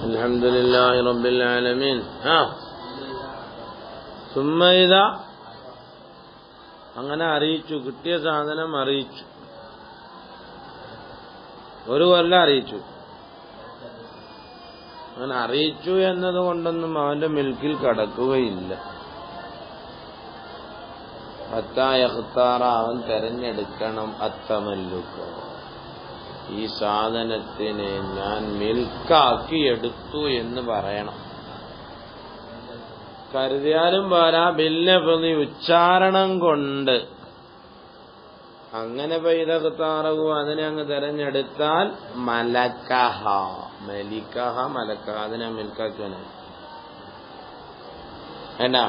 അൽഹംദുലില്ലാഹി റബ്ബിൽ ആലമീൻ. സുമ്മ ഇദാ അങ്ങനെ അറിയിച്ചു, കിട്ടിയ സാധനം അറിയിച്ചു, ഒരു കൊല്ലം അറിയിച്ചു. അങ്ങനെ അറിയിച്ചു എന്നതുകൊണ്ടൊന്നും അവന്റെ മിൽക്കിൽ കടക്കുകയില്ല. ഹത്താ യഖ്താറ, അവൻ തെരഞ്ഞെടുക്കണം. അത്തമല്ലുക, ഈ സാധനത്തിനെ ഞാൻ മിൽക്കാക്കി എടുത്തു എന്ന് പറയണം. കരുതിയാലും പോരാ, ബില്ലഫ്ളി ഉച്ചാരണം കൊണ്ട്. അങ്ങനെ പൈതഖ്താറഹു, അതിനെ അങ്ങ് തെരഞ്ഞെടുത്താൽ മലക്കഹ, മലിക്കഹ മലക്കഹ, അതിനെ മിൽക്കാക്കാണ്. എന്നാ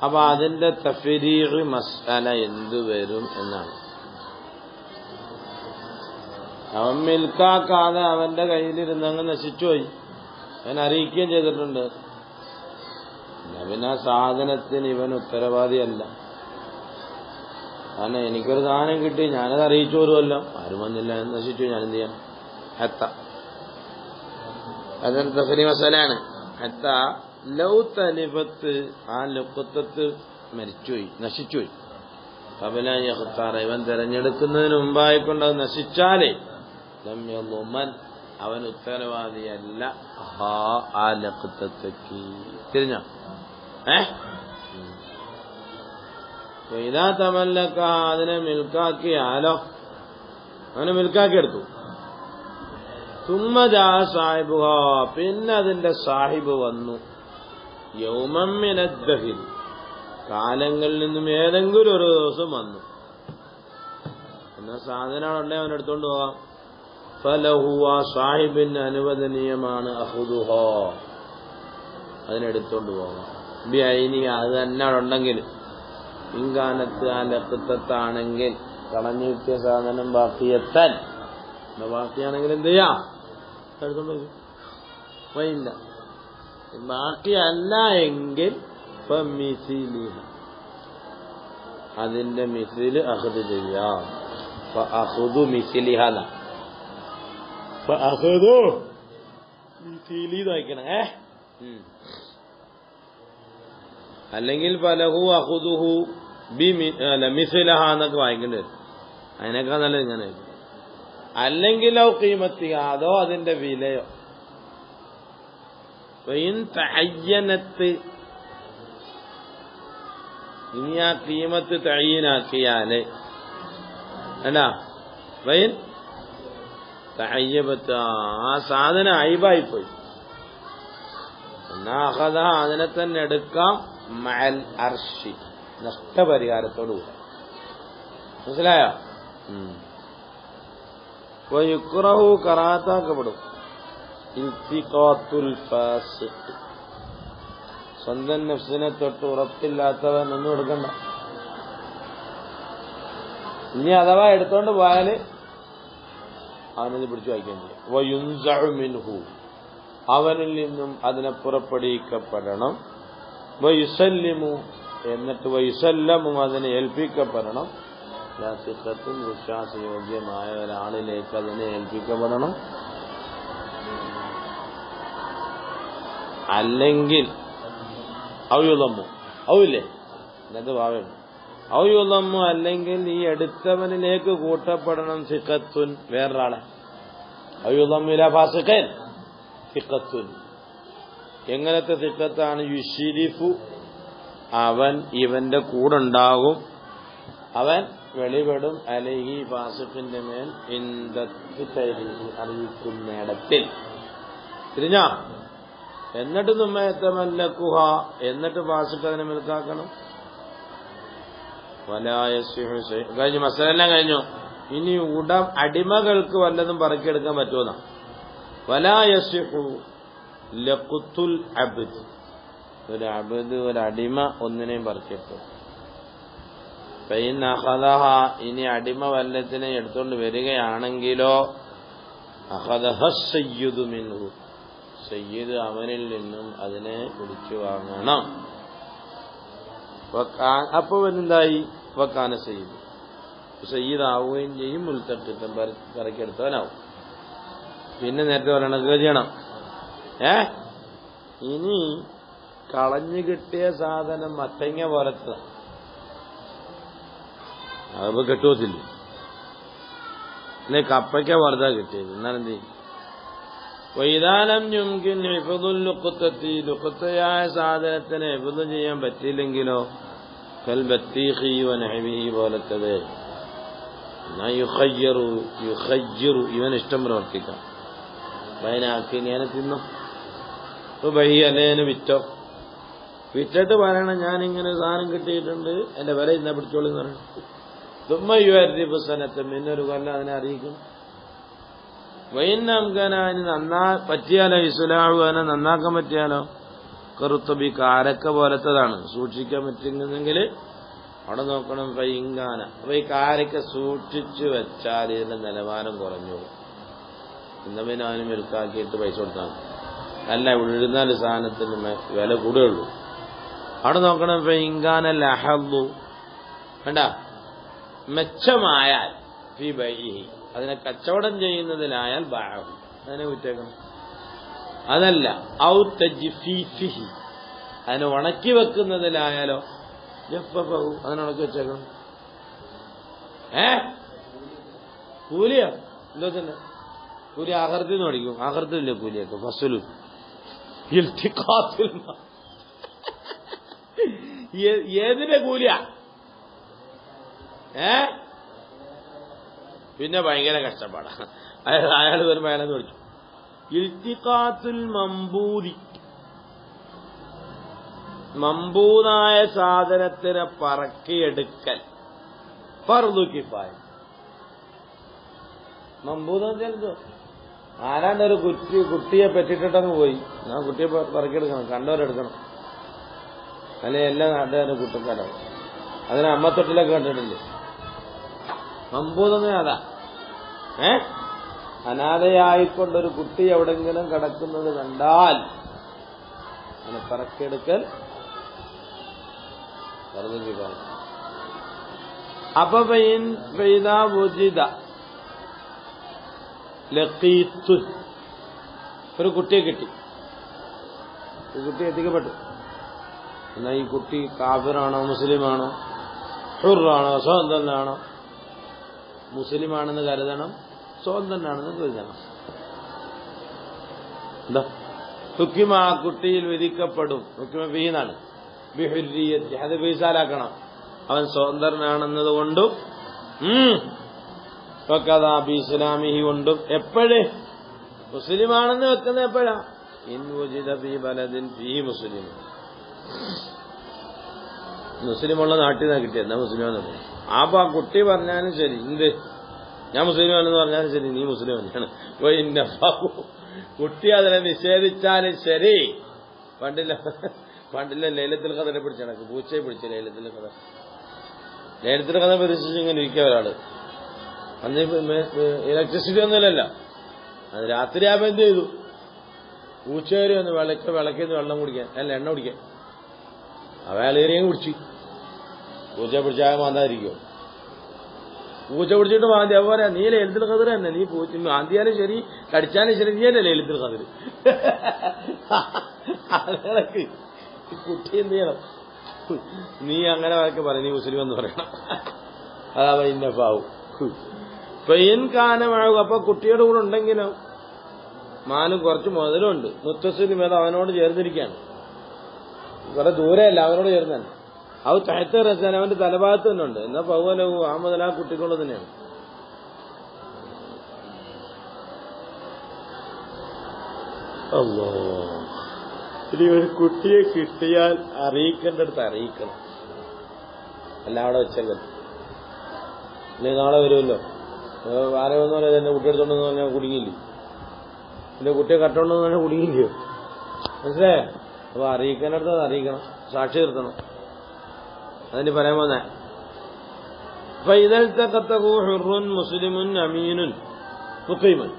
അപ്പൊ അതിന്റെ തഫ്രീഖ് മസ്അല എന്ത് വരും എന്നാണ്. അവൻ മിൽക്കാക്കാതെ അവന്റെ കയ്യിലിരുന്നങ്ങ് നശിച്ചുപോയി, അവൻ അറിയിക്കുകയും ചെയ്തിട്ടുണ്ട്. പിന്നെ ആ സാധനത്തിന് ഇവൻ ഉത്തരവാദിയല്ല. കാരണം എനിക്കൊരു സാധനം കിട്ടി, ഞാനത് അറിയിച്ചു വരുമല്ലോ, ആരും വന്നില്ല, നശിച്ചു, ഞാനെന്ത് ചെയ്യാൻ? ഹത്ത, അതൊരു തഫ്രീഖ് മസ്അലയാണ്. ഹത്ത ലൗ തലിഫത്ത്, ആ ലുഖ്തത്ത് മരിച്ചുപോയി, നശിച്ചുപോയി. ഖബല യഖ്താറ, ഇവൻ തെരഞ്ഞെടുക്കുന്നതിന് മുമ്പായിക്കൊണ്ട് അത് നശിച്ചാലേ ലം യളുമൻ, അവൻ ഉത്തരവാദിയല്ല. ആ ലുഖ്തത്തേക്ക് തിരിഞ്ഞ ഇതാ തമല്ലക്ക, അതിനെ മിൽക്കാക്കിയാലോ, അവനെ മിൽക്കാക്കിയെടുത്തു. സുമ്മ ജാ സാഹിബുഹ, പിന്നെ അതിന്റെ സാഹിബ് വന്നു. യൗമൻ മിനദ്ദഹിർ, കാലങ്ങളിൽ നിന്നും ഏതെങ്കിലും ഒരു ദിവസം വന്നു. എന്നാ സാധനമുണ്ടെ അവൻ എടുത്തോണ്ട് പോകാം. ഫലഹു, ആ സാഹിബിന് അനുവദനീയമാണ് അഖുദുഹ, അതിനെടുത്തോണ്ട് പോകാം. ബി ഐനി, അത് തന്നെ അവിടെ ഉണ്ടെങ്കിൽ. ഇൻകാനത്ത് ആ ലഖ്തത്താണെങ്കിൽ, കളഞ്ഞു കിട്ടിയ സാധനം ബാക്കിയെത്താൻ, ബാക്കിയാണെങ്കിൽ എന്ത് ചെയ്യാം? എടുത്തോണ്ട് പോകും. വൈല്ല, ബാക്കിയല്ല എങ്കിൽ അതിന്റെ മിസില് അഖദ് ചെയ്യാം. ഫഅഖദു മിസ്ലിഹല, ഫഅഖദു മിസ്ലി വായിക്കണം. അല്ലെങ്കിൽ ഫലഹു അഖദുഹു ബി മിസ്ലഹ എന്നൊക്കെ വായിക്കേണ്ടി വരും. അതിനേക്കാൾ നല്ലത് ഇങ്ങനെ. അല്ലെങ്കിൽ ഔ ഖീമത്തി, അതോ അതിന്റെ വിലയോ. തഅയ്യനത്ത്, ഇനി ആ ഖീമത്ത് തഅയ്യനാക്കിയാല് അല്ല, വൈൻ തഅയ്യബത്ത്, ആ സാധനം അയ്ബായിപ്പോയി. എന്നാ അഖദ, അതിനെ തന്നെ എടുക്കാം. മഅൽ അർശി, നഷ്ടപരിഹാരത്തോടുകൂടി. മനസ്സിലായോ? വയുക്റഹു, കറാത്താക്കപ്പെടും. ഇൽതിഖാത്തുൽ ഫാസിഖ്, സ്വന്തം നഫ്സിനെ തൊട്ട് ഉറപ്പില്ലാത്തവൻ ഒന്നും എടുക്കണ്ട. ഇനി അഥവാ എടുത്തോണ്ട് പോയാല് അവനത് പിടിച്ചു വായിക്കാൻ ചെയ്യും. വയുൻസഉ മിൻഹു, അവനിൽ നിന്നും അതിനെ പുറപ്പെടുവിക്കപ്പെടണം. വയുസല്ലിമു, എന്നിട്ട് വയുസല്ലമു, അതിനെ ഏൽപ്പിക്കപ്പെടണം. ലാസിഖത്തുൻ, വിശ്വാസയോഗ്യമായ ഒരാളിലേക്ക് അതിനെ ഏൽപ്പിക്കപ്പെടണം. അല്ലെങ്കിൽ ഔയുളമ്മു, ഔല്ലേ എന്നത് ഭാവം, ഔയുളമ്മു, അല്ലെങ്കിൽ ഈ എടുത്തവനിലേക്ക് കൂട്ടപ്പെടണം. സിഖത്തുൻ, വേറൊരാളെ. ഔയുളമ്മില ഫാസിഖൻ സിഖത്തുൻ, എങ്ങനത്തെ സിഖത്താണ്? യുശ്രിഫു, അവൻ ഇവന്റെ കൂടെ അവൻ വെളിപെടും. അലൈഹി, ഫാസിഖിന്റെ മേൽ, അറിയിക്കുന്നിടത്തിൽ. തിരിഞ്ഞ എന്നിട്ട് നമ്മയത്തമല്ലക്കുഹ, എന്നിട്ട് ഫാസിഖ് അതിനെ മിൽക്കാക്കണം. കഴിഞ്ഞു, മസലെല്ലാം കഴിഞ്ഞു. ഇനി അടിമകൾക്ക് വല്ലതും പറക്കിയെടുക്കാൻ പറ്റുമെന്നാ. വലാ യസിഹു ലഖ്തുൽ അബ്ദ്, ഒരു അബ്ദ്, ഒരു അടിമ ഒന്നിനെയും പറക്കിയെടുത്തു. ഫൈൻ അഖദഹ, ഇനി അടിമ വല്ലത്തിനെ എടുത്തോണ്ട് വരികയാണെങ്കിലോ, അഖദഹ സയ്യിദു മിൻഹു, സയ്യിദ് അവനിൽ നിന്നും അതിനെ പിടിച്ചു വാങ്ങണം. അപ്പൊ എന്തായി? വക്കാന സയ്യിദ്, സയ്യിദ് ആവുകയും ചെയ്യും. മുൽത്തഖിത്തൻ, പറക്കെടുത്തവനാവും. പിന്നെ നേരത്തെ പറയണം ചെയ്യണം. ഇനി കളഞ്ഞു കിട്ടിയ സാധനം മത്തങ്ങ പോലത്തെ അതിപ്പോ കെട്ടുവത്തില്ല. അല്ലെ കപ്പയ്ക്ക പോലത്താ കിട്ടിയത്. എന്നാലെന്ത് ചെയ്യും? വൈതാനം യുംകിൻ ഹിഫ്ദുൽ ലുഖ്തത്തി, ലുഖ്തയായ സാധനത്തിന് ഹിഫ്ദ് ചെയ്യാൻ പറ്റിയില്ലെങ്കിലോ കൽ ബത്തീഖി വനഹ്വിഹി പോലത്തത് യുഖയ്യിറു ഇവൻ ഇഷ്ടം പ്രവർത്തിക്കാം. ബൈനാക്കി ഞാൻ തിന്നോ ബഹി അല്ലേന് വിറ്റോ. വിറ്റിട്ട് പറയണം ഞാനിങ്ങനെ സാധനം കിട്ടിയിട്ടുണ്ട്, എന്റെ വില ഇന്ന പിടിച്ചോളൂ എന്ന് പറയണം. തുമ്മയുസനത്തെ പിന്നൊരു കൊല്ലം അതിനെ അറിയിക്കും. വൈന്നംകനാന് പറ്റിയാലോ ഇസ്ലാഹു അതിനെ നന്നാക്കാൻ പറ്റിയാലോ കറുത്തബി കാരക്ക പോലത്തതാണ്. സൂക്ഷിക്കാൻ പറ്റുന്നെങ്കിൽ അവിടെ നോക്കണം ഫൈങ്കാന. അപ്പൊ ഈ കാരക്ക സൂക്ഷിച്ചു വെച്ചാൽ ഇതിന്റെ നിലവാരം കുറഞ്ഞു. ഇന്നവന് അവന് മെൽക്കാക്കിയിട്ട് പൈസ കൊടുത്താൽ അല്ല എഴുന്നാല് സാധനത്തിന് വില കൂടുകയുള്ളൂ. അവിടെ നോക്കണം ഫൈങ്കാന ലഹബു വേണ്ട മെച്ചമായാൽ ഫി ബൈഹി അതിനെ കച്ചവടം ചെയ്യുന്നതിലായാൽ ബാഹു അതിനെ വിറ്റേക്കണം. അതല്ല ഔ തജ്ഫീഫിഹി അതിനെ ഉണക്കി വെക്കുന്നതിലായാലോ ജഫഫഹു അതിനെ ഉണക്കി വെച്ചേക്കണം. കൂലിയാ എന്തോ തന്നെ കൂലി ആഖിറത്തിൽ നിന്ന് പഠിക്കും. ആഖിറത്തില്ലേ കൂലിയൊക്കെ ഫസ്ലു ഇൽതിഖാത്തുൽ ഏതിന്റെ കൂലിയാ? പിന്നെ ഭയങ്കര കഷ്ടപ്പാടാണ്. അയാൾ വരുമ്പോ അയാളെന്ന് പഠിച്ചു ഇൽതിഖാത്തുൽ മംബൂദി, മംബൂദായ സാധനത്തിനെ പറക്കിയെടുക്കൽ ഫർദു കിഫായ. മംബൂദ് എന്തോ ആരാണ്ട് ഒരു കുട്ടിയെ പെറ്റിട്ടിട്ടങ്ങ് പോയി. ഞാൻ കുട്ടിയെ പറക്കിയെടുക്കണം, കണ്ടവരെടുക്കണം, അല്ലെ എല്ലാ നാട്ടുകാരും കുട്ടക്കാരാണ്. അതിന് അമ്മത്തൊട്ടിലൊക്കെ കണ്ടിട്ടില്ലേ? മമ്പൂതെന്ന് അതാ. അനാഥയായിക്കൊണ്ടൊരു കുട്ടി എവിടെങ്കിലും കിടക്കുന്നത് കണ്ടാൽ അതിനെ പറക്കിയെടുക്കൽ. അപ്പൊ ഒരു കുട്ടിയെ കിട്ടി, ഒരു കുട്ടി എത്തിക്കപ്പെട്ടു. എന്നാ ഈ കുട്ടി കാഫിറാണോ മുസ്ലിമാണോ, ഹുറാണോ സ്വതന്ത്രനാണോ? മുസ്ലിമാണെന്ന് കരുതണം, സ്വതന്ത്രനാണെന്ന് കരുതണം. എന്താ ഹുക്കിമ ആ കുട്ടിയിൽ വിധിക്കപ്പെടും. ഹുക്കിമ ബീന്നാണ് ബിഹുരിയത്തി, അത് ബീസാലാക്കണം. അവൻ സ്വതന്ത്രനാണെന്നതുകൊണ്ടും ഇസ്ലാമിഹി കൊണ്ടും. എപ്പോഴേ മുസ്ലിമാണെന്ന് വെക്കുന്ന എപ്പോഴാ? ഇൻ വുജിദ ഫീ ബലദിൻ ഫീഹി മുസ്ലിം, മുസ്ലിമുള്ള നാട്ടിൽ നിന്നാണ് കിട്ടിയത്. എന്താ മുസ്ലിമാന്ന് പറഞ്ഞു. അപ്പൊ ആ കുട്ടി പറഞ്ഞാലും ശരി, എന്ത് ഞാൻ മുസ്ലിമാണെന്ന് പറഞ്ഞാലും ശരി, നീ മുസ്ലിം തന്നെയാണ്. കുട്ടി അതിനെ നിഷേധിച്ചാലും ശരി. പണ്ടില്ല ലൈലത്തുൽ ഖദറിനെ പിടിച്ച് കണക്ക് പൂച്ചയെ പിടിച്ച് ലൈലത്തുൽ ഖദർ പരീക്ഷിച്ച് ഇങ്ങനെ ഇരിക്കുക ഒരാള്. അന്ന് ഇലക്ട്രിസിറ്റി ഒന്നുമില്ലല്ലോ, അത് രാത്രിയാകുമ്പോ എന്ത് ചെയ്തു? പൂച്ചേരി ഒന്ന് വിളക്കിന്ന് വെള്ളം കുടിക്കാൻ, അല്ല എണ്ണ കുടിക്കാൻ. അവയാളേറിയും കുടിച്ചു. പൂച്ച പിടിച്ചാൽ മാന്താതിരിക്കോ? പൂച്ച പിടിച്ചിട്ട് മാന്തി. അതുപോലെ നീ ലൈലത്തുൽ ഖദർ തന്നെ, നീ പൂച്ച മാന്തിയാലും ശരി കടിച്ചാലും ശരി, നീ അല്ലേ ലൈലത്തുൽ ഖദർ. ആളുകളൊക്കെ കുട്ടി എന്ത് ചെയ്യണം? നീ അങ്ങനെ ഒക്കെ പറയും, നീ മുസ്ലിം എന്ന് പറയണം. അതാ ഇന്ന പാവും പെയിൻ കാനമാകും. അപ്പൊ കുട്ടിയുടെ കൂടെ ഉണ്ടെങ്കിലും മാനും കുറച്ച് മുതലുണ്ട്. മുത്തസിലും അത് അവനോട് ചേർന്നിരിക്കുകയാണ്, കുറെ ദൂരെയല്ല, അവനോട് ചേർന്നാണ്. അത് തഹത്ത് റസാൻ അവന്റെ തലഭാഗത്ത് തന്നെ ഉണ്ട്. എന്നാ പൗവലവും ആ മുതൽ ആ കുട്ടിക്കുള്ളത് തന്നെയാണ്. ഇനി ഒരു കുട്ടിയെ കിട്ടിയാൽ അറിയിക്കേണ്ടടുത്ത് അറിയിക്കണം, അല്ല അവിടെ വെച്ചല്ലോ. ഇനി നാളെ വരുമല്ലോ, ആരെന്ന് പറയാം എന്റെ കുട്ടി എടുത്തോണ്ടെന്ന് പറഞ്ഞാൽ കുടുങ്ങിയില്ലേ, എന്റെ കുട്ടിയെ കട്ടോണ്ടെന്ന് പറഞ്ഞാൽ കുടുങ്ങിയില്ലയോ? മനസ്സിലായേ? അപ്പൊ അറിയിക്കേണ്ടടുത്ത് അത് അറിയിക്കണം, സാക്ഷി നിർത്തണം. അതിന് പറയാൻ പോന്നെ മുസ്ലിമുൻ അമീനുൻ മുഖീമുൻ,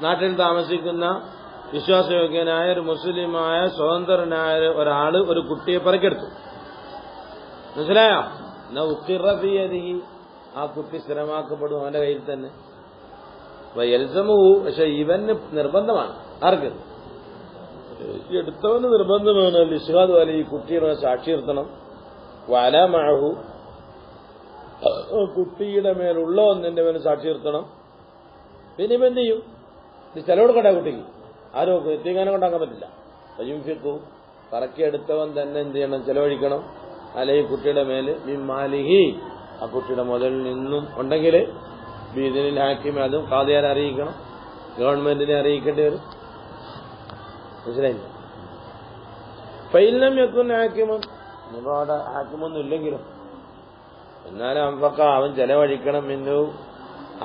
നാട്ടിൽ താമസിക്കുന്ന വിശ്വാസയോഗ്യനായ ഒരു മുസ്ലിമായ സ്വതന്ത്രനായ ഒരാള് ഒരു കുട്ടിയെ പറക്കെടുത്തു. മനസ്സിലായോ? എന്നാ ഉക്കിറഫിയതി, ആ കുട്ടി സ്ഥിരമാക്കപ്പെടും അവന്റെ കയ്യിൽ തന്നെ. എൽസമുഹു, പക്ഷെ ഇവന് നിർബന്ധമാണ്. ആർക്ക്? എടുത്തവന് നിർബന്ധമാണ്. ഇസ്ഹാദ് അലി, ഈ കുട്ടിയുടെ സാക്ഷി നിർത്തണം. വലമഅഹു, കുട്ടിയുടെ മേലുള്ള ഒന്നിന്റെ മേലെ സാക്ഷി നിർത്തണം. പിന്നെ ഇവ എന്ത് ചെയ്യും? ഇത് ചെലവെടുക്കട്ടെ കുട്ടിക്ക്. ആരോ എത്തിക്കാനും കൊണ്ടാക്കാൻ പറ്റില്ല. വയുംഫിഖു, പറക്കിയെടുത്തവൻ തന്നെ എന്ത് ചെയ്യണം? ചെലവഴിക്കണം. അല്ലെങ്കിൽ കുട്ടിയുടെ മേല് മിമ്മാലിഹി, ആ കുട്ടിയുടെ മുതലിൽ നിന്നും ഉണ്ടെങ്കിൽ ബീദിനിൽ ഹാക്കിമെ, അതും ഖാദിയാരെ അറിയിക്കണം, ഗവൺമെന്റിനെ അറിയിക്കേണ്ടി വരും. മനസ്സിലായില്ല? ഫൈലം യകുൻ ഹാക്കിമൻ, അവിടെ ഹാക്കിമൊന്നും ഇല്ലെങ്കിലും എന്നാലും അംഫക്ക, അവൻ ചെലവഴിക്കണം. മിന്നു,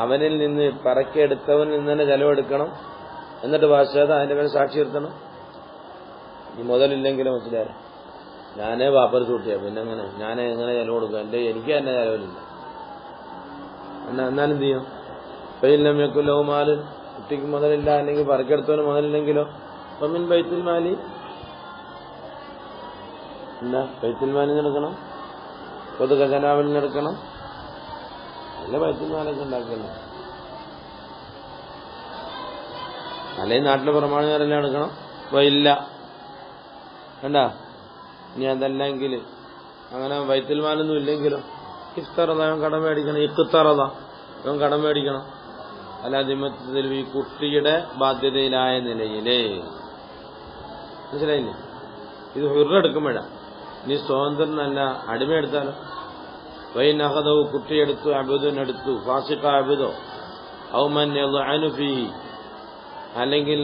അവനിൽ നിന്ന് പറക്കിയെടുത്തവനിൽ നിന്ന് തന്നെ ചെലവെടുക്കണം. എന്നിട്ട് വാശാദ, അതിന്റെ മേലെ സാക്ഷി നിർത്തണം. ഈ മുതലില്ലെങ്കിലും മനസ്സിലായി, ഞാനേ വാപ്പർ സൂട്ടിയാ, പിന്നെ അങ്ങനെ ഞാൻ എങ്ങനെ ചെലവ് കൊടുക്കുക? എനിക്ക് തന്നെ ചെലവില്ല. എന്നാലും എന്ത് ചെയ്യും? ഫൈലം യകുൻ ലഹു മാല്, കുട്ടിക്ക് മുതലില്ല, അല്ലെങ്കിൽ പറക്കിയെടുത്തവന് മുതലില്ലെങ്കിലോ ഫമിൻ ബൈത്തുൽ മാലി, എന്താ ബൈത്തുൽ മാലിൽ എടുക്കണം, പൊതു ഖജനാവിൽ എടുക്കണം. അല്ല ബൈത്തുൽ മാലൊക്കെ ഉണ്ടാക്കല്ലോ, അല്ലെങ്കിൽ നാട്ടിലെ പ്രമാണികാരെല്ലാം എടുക്കണം. ഇല്ല വേണ്ട. ഇനി അതല്ലെങ്കിൽ അങ്ങനെ ബൈത്തുൽ മാലൊന്നും ഇല്ലെങ്കിലോ ഇഫ്തറത, അവൻ കടം മേടിക്കണം. ഇഖ്തറത, അവൻ കടം മേടിക്കണം. അല്ലാതിമത്തിൽ ഈ കുട്ടിയുടെ ബാധ്യതയിലായ നിലയില്. മനസ്സിലായില്ലേ? ഇത് ഹുറെടുക്കുമ്പോഴാ. ഇനി സ്വതന്ത്രനല്ല, അടിമയെടുത്താലോ? വൈനഹദവ്, കുട്ടിയെടുത്തു, അബുദനെടുത്തു, ഫാസിഖ അബുദോ, ഔമൻ യദ്അനുഫീഹി, അല്ലെങ്കിൽ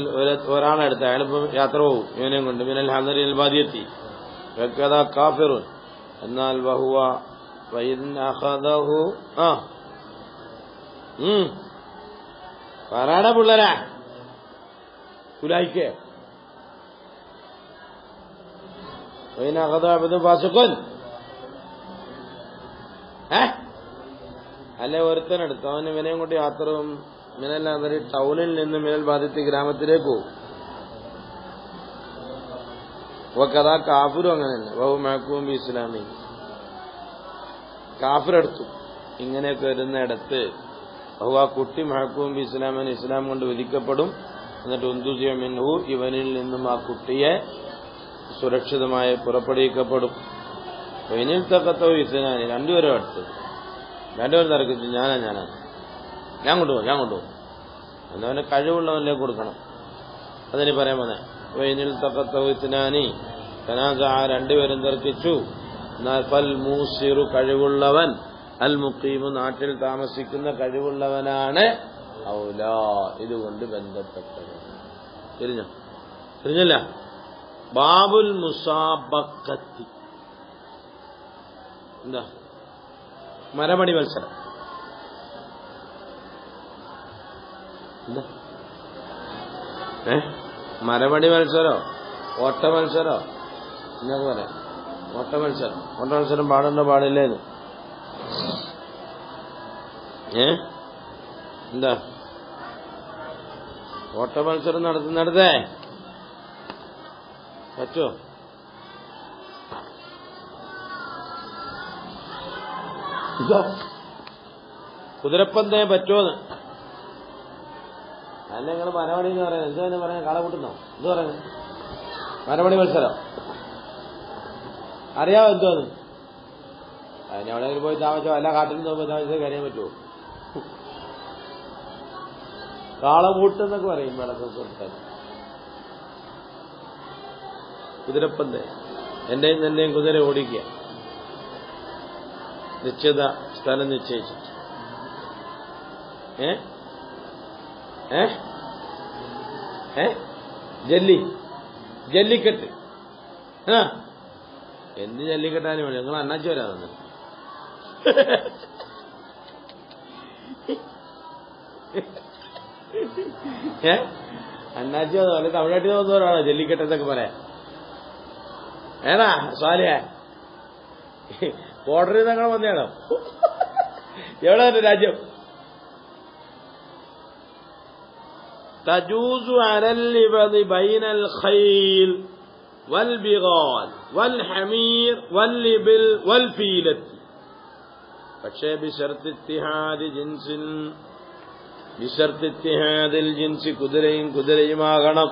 ഒരാളെടുത്ത് അയാളിപ്പം യാത്ര പോവും ഇവനെയും കൊണ്ട്, മിനൽ ഹദറിൽ ബാദിയത്തി വകദ കാഫിറുൻ, എന്നാൽ വഹുവ വഇൻ അഖദഹു, പറയട പിള്ളേരാ കുലായിക്കേ, ഫാസിഖുൻ, അല്ലെ ഒരുത്തനെടുത്ത് അവന് ഇവനെയും കൊണ്ട് യാത്രവും മിനൽ ഹദറി, ടൗണിൽ നിന്ന് മിനൽ ബാദിയത്തി, ഗ്രാമത്തിലേക്ക് പോകും. വകദ കാഫിറും അങ്ങനെ തന്നെ, വഹു മഹ്കൂം ബി ഇസ്ലാമി, കാഫിറെടുത്തു. ഇങ്ങനെയൊക്കെ വരുന്നിടത്ത് വഹു, ആ കുട്ടി മഹ്കൂം ബി ഇസ്ലാമിന്, ഇസ്ലാം കൊണ്ട് വിധിക്കപ്പെടും. എന്നിട്ട് ഉന്തുസിയ മിൻഹു, ഇവനിൽ നിന്നും ആ കുട്ടിയെ സുരക്ഷിതമായി പുറപ്പെടുവിക്കപ്പെടും. ഇനിൽ തക്കത്തോ ഇസ്ലാനി, രണ്ടുപേരും അടുത്ത്, രണ്ടുപേരും തർക്കിച്ചു, ഞാൻ കൊണ്ടുപോകും എന്നവന് കഴിവുള്ളവനിലേക്ക് കൊടുക്കണം. അതിന് പറയാൻ വന്നേ. വൈനിൽ തക്കത്തോ ഇസ്ലാനി തനാസ, രണ്ടുപേരും തർക്കിച്ചു. എന്നാൽ ഫൽ മൂസിറു, കഴിവുള്ളവൻ, അൽ മുഖീമു, നാട്ടിൽ താമസിക്കുന്ന കഴിവുള്ളവനാണ് ഔലാ, ഇതുകൊണ്ട് ബന്ധപ്പെട്ടത്. തിരിഞ്ഞല്ല? ബാബുൽ മുസാബക്കത്തി, എന്താ? മരമടി മത്സരം. എന്താ? മരമടി മത്സരോ ഓട്ട മത്സരോ എന്നൊക്കെ പറയാം. ഓട്ട മത്സരം പാടുണ്ടോ പാടില്ലേന്ന്? എന്താ ഓട്ട മത്സരം നടത്തുന്നിടത്തേ പറ്റുമോ? ഇതോ കുതിരപ്പന്തേ പറ്റുമോന്ന്? അല്ല നിങ്ങൾ മരമടി എന്ന് പറയുന്നത് എന്താ തന്നെ പറയാൻ? കാള കൂട്ടുന്നോ? എന്ത് പറയുന്നത്? മരമടി മത്സരം അറിയാമോ എന്തോന്ന്? അതിന് എവിടെയെങ്കിലും പോയി താമസിച്ചോ, എല്ലാ കാട്ടിൽ നിന്ന് പോയി താമസിച്ചോ കഴിയാൻ പറ്റുമോ? കാളകൂട്ടെന്നൊക്കെ പറയും വിളക്കൊക്കെ കൊടുത്താൽ. കുതിരപ്പന്ത്, എന്റെയും കുതിര ഓടിക്കുക, നിശ്ചിത സ്ഥലം നിശ്ചയിച്ചിട്ട്. ജല്ലിക്കെട്ട്. എന്ത് ജല്ലിക്കെട്ടാനും വേണ്ടി നിങ്ങൾ അണ്ണാച്ചി വരാതെ അണ്ണാച്ചി അല്ലെ തമിഴ്നാട്ടിൽ വന്നവരാണോ ജല്ലിക്കെട്ടെന്നൊക്കെ പറയാം? ഏതാ സ്വാലിയ ബോർഡറിൽ നിന്ന് അങ്ങനെ വന്നേണോ? എവിടെ എന്റെ രാജ്യം? തജൂസു അലൽ ലിബദി ബൈനൽ ഖൈൽ വൽ ബിഗാൽ വൽ ഹമീർ വൽ ലിബിൽ വൽ ഫീലത്ത്, പക്ഷേ ബിശർത്തി ഇത്തിഹാദി ജിൻസിൻ, ബിശർത്തിത്തിഹാദിൽ ജിൻസി കുതിരയുമാകണം,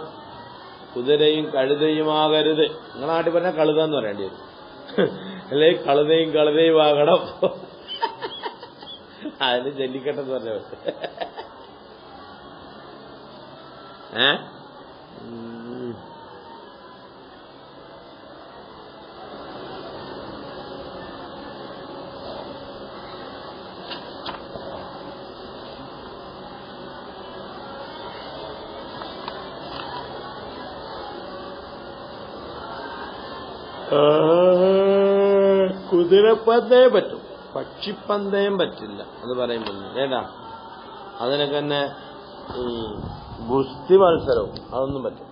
കുതിരയും കഴുതയുമാകരുത്. നിങ്ങളെ നാട്ടിൽ പറഞ്ഞാൽ കഴുത എന്ന് പറയേണ്ടി വരും, അല്ലെ കഴുതയും ആകണം. അതിന് ജല്ലിക്കെട്ടെന്ന് പറഞ്ഞ കുതിരപ്പന്തയം പറ്റും, പക്ഷിപ്പന്തയം പറ്റില്ല. അത് പറയുമ്പോൾ ഏടാ അതിനൊക്കെ തന്നെ ഈ ഗുസ്തി മത്സരവും അതൊന്നും പറ്റും.